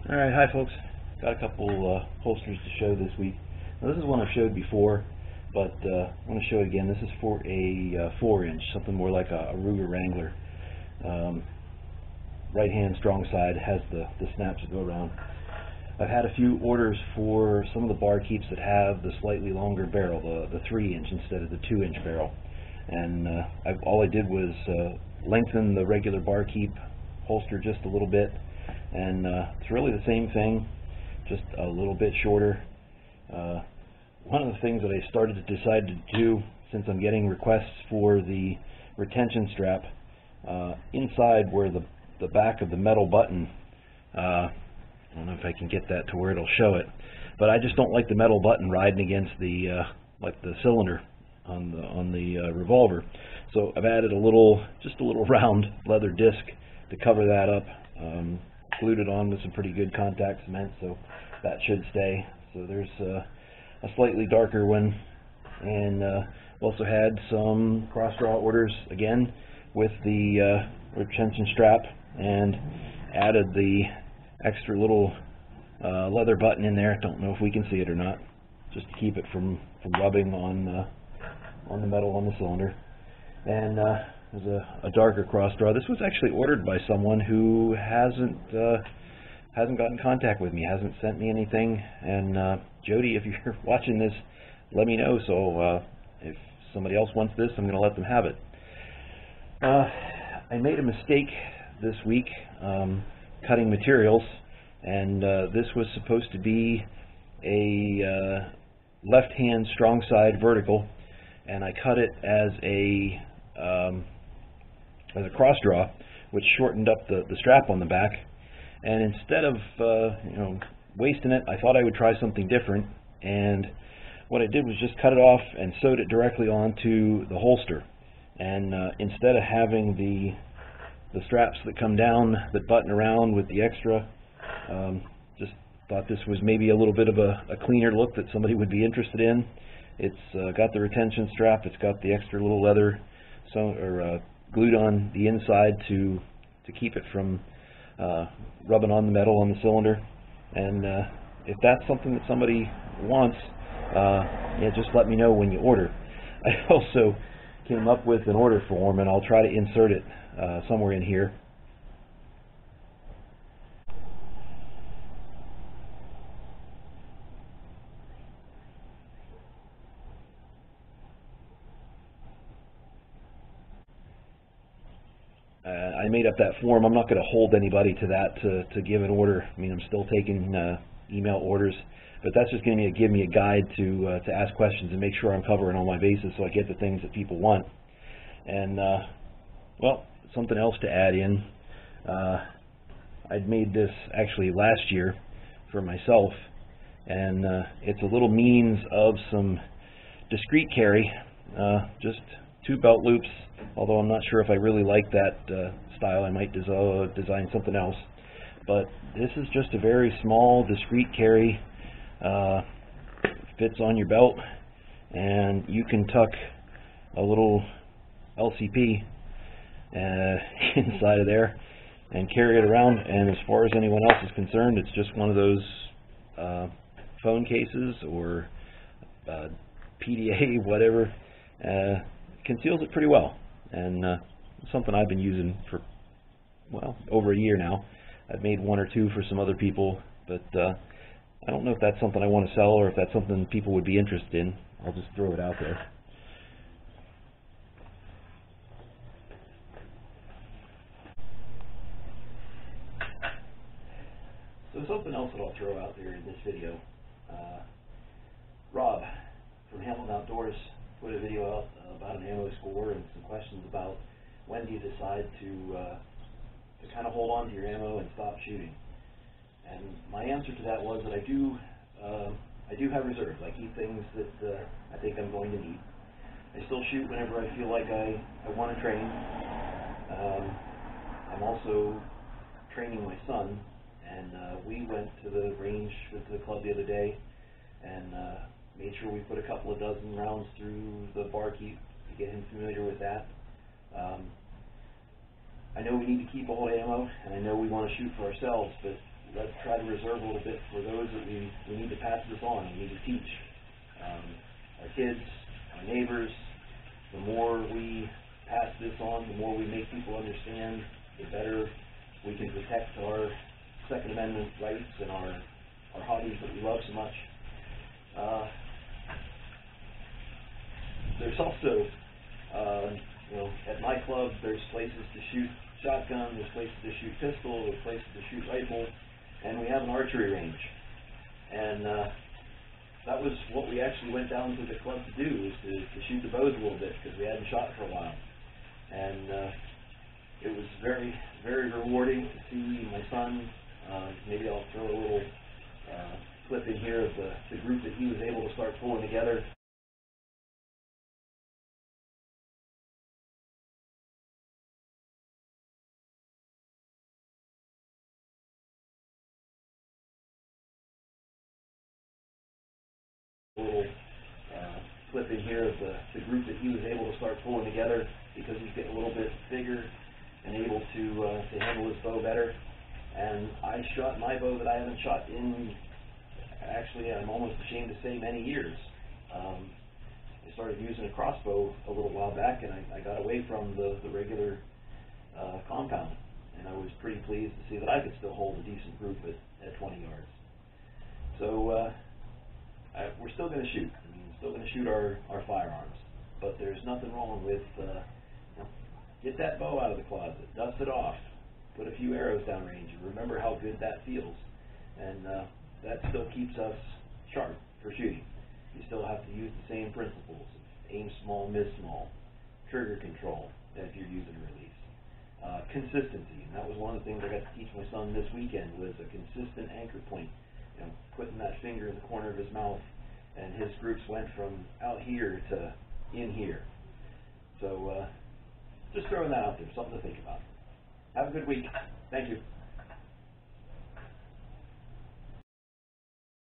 Alright, hi folks. Got a couple holsters to show this week. Now this is one I've showed before, but I want to show it again. This is for a 4-inch, something more like a Ruger Wrangler. Right hand strong side, has the snaps that go around. I've had a few orders for some of the bar keeps that have the slightly longer barrel, the 3-inch instead of the 2-inch barrel. And all I did was lengthen the regular bar keep holster just a little bit. And it's really the same thing, just a little bit shorter. One of the things that I started to decide to do, since I'm getting requests for the retention strap, inside where the back of the metal button, I don't know if I can get that to where it'll show it, but I just don't like the metal button riding against the like the cylinder on the revolver. So I've added just a little round leather disc to cover that up. Glued it on with some pretty good contact cement, so that should stay. So there's a slightly darker one, and also had some cross draw orders again with the retention strap, and added the extra little leather button in there. Don't know if we can see it or not, just to keep it from rubbing on the metal on the cylinder. And there's a darker cross draw. This was actually ordered by someone who hasn't got in contact with me, hasn't sent me anything. And Jody, if you're watching this, let me know. So if somebody else wants this, I'm going to let them have it. I made a mistake this week cutting materials, and this was supposed to be a left-hand strong side vertical, and I cut it as a cross draw, which shortened up the strap on the back. And instead of wasting it, I thought I would try something different. And what I did was just cut it off and sewed it directly onto the holster. And instead of having the straps that come down that button around with the extra, just thought this was maybe a little bit of a cleaner look that somebody would be interested in. It's got the retention strap. It's got the extra little leather glued on the inside to keep it from rubbing on the metal on the cylinder. And if that's something that somebody wants, yeah, just let me know when you order. I also came up with an order form, and I'll try to insert it somewhere in here. I made up that form. I'm not going to hold anybody to that to give an order. I mean, I'm still taking email orders, but that's just going to give me a guide to ask questions and make sure I'm covering all my bases so I get the things that people want. And well, something else to add in. I'd made this actually last year for myself, and it's a little means of some discreet carry, just 2 belt loops, although I'm not sure if I really like that style. I might design something else. But this is just a very small, discreet carry. Fits on your belt, and you can tuck a little LCP inside of there and carry it around. And as far as anyone else is concerned, it's just one of those phone cases or PDA, whatever. Conceals it pretty well, and something I've been using for, well, over a year now. I've made 1 or 2 for some other people, but I don't know if that's something I want to sell or if that's something people would be interested in. I'll just throw it out there. So something else that I'll throw out there in this video. Rob from Hamilton Outdoors put a video out about an ammo score and some questions about when do you decide to kind of hold on to your ammo and stop shooting. And my answer to that was that I do have reserves. I keep things that I think I'm going to need. I still shoot whenever I feel like I want to train. I'm also training my son, and we went to the range with the club the other day and made sure we put a couple of dozen rounds through the bar keep to get him familiar with that. I know we need to keep old ammo, and I know we want to shoot for ourselves, but let's try to reserve a little bit for those that we need to pass this on, we need to teach. Our kids, our neighbors. The more we pass this on, the more we make people understand, the better we can protect our Second Amendment rights and our hobbies that we love so much. There's also, at my club, there's places to shoot shotgun, there's places to shoot pistol, there's places to shoot rifle, and we have an archery range. And that was what we actually went down to the club to do, was to shoot the bows a little bit, because we hadn't shot for a while. And it was very, very rewarding to see my son. Maybe I'll throw a little clip in here of the group that he was able to start pulling together. A little clip in here of the group that he was able to start pulling together, because he's getting a little bit bigger and able to handle his bow better. And I shot my bow that I haven't shot in, actually, I'm almost ashamed to say, many years. I started using a crossbow a little while back, and I got away from the regular compound. And I was pretty pleased to see that I could still hold a decent group at 20 yards. So we're still going to shoot. Still going to shoot our firearms. But there's nothing wrong with, get that bow out of the closet, dust it off, put a few arrows downrange, and remember how good that feels. And that still keeps us sharp for shooting. You still have to use the same principles: aim small, miss small, trigger control if you're using a release, consistency. And that was one of the things I got to teach my son this weekend, was a consistent anchor point. Putting that finger in the corner of his mouth, and his groups went from out here to in here. So just throwing that out there, something to think about. Have a good week. Thank you.